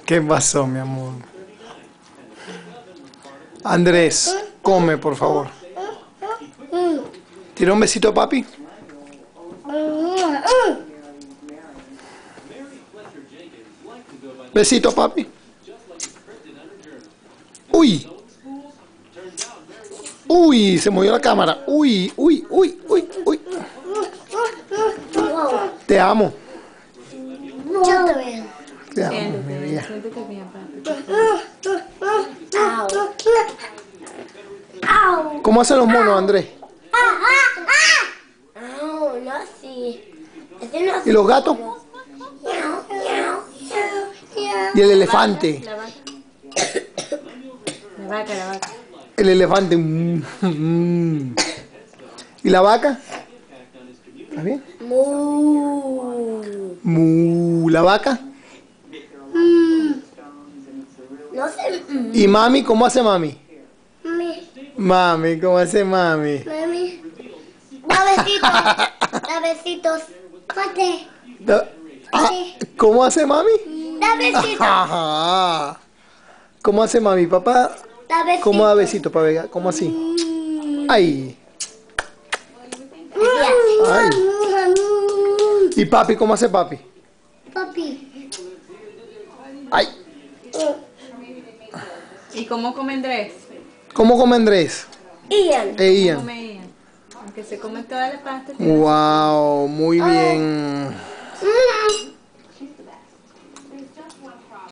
¿Qué pasó, mi amor? Andrés, come, por favor. ¿Tira un besito a papi? Besito, papi. Uy. Uy, se movió la cámara. Uy, uy, uy, uy, uy. Te amo. Yo también. Te amo, mi vida. Siéntate bien, papi. Au. ¿Cómo hacen los monos, Andrés? No así. Ese no así. ¿Y los gatos? ¿Y el elefante? La vaca. La vaca, la vaca. El elefante. ¿Y la vaca? ¿Está bien? Mu. ¿La vaca? No sé. ¿Y mami? ¿Cómo hace mami? Mami. Mami, ¿cómo hace mami? Mami. Da besitos. Da besitos. Fuerte. ¿Cómo hace mami? Da besitos. Ajá. ¿Cómo hace mami, papá? Da besitos. ¿Cómo da besito para ver? ¿Cómo así? Ay. Ay. ¿Y papi? ¿Cómo hace papi? Papi. Ay. ¿Y cómo come Andrés? ¿Cómo come Andrés? Ian. Ian. Come Ian. Aunque se come toda la pasta. Wow, muy bien.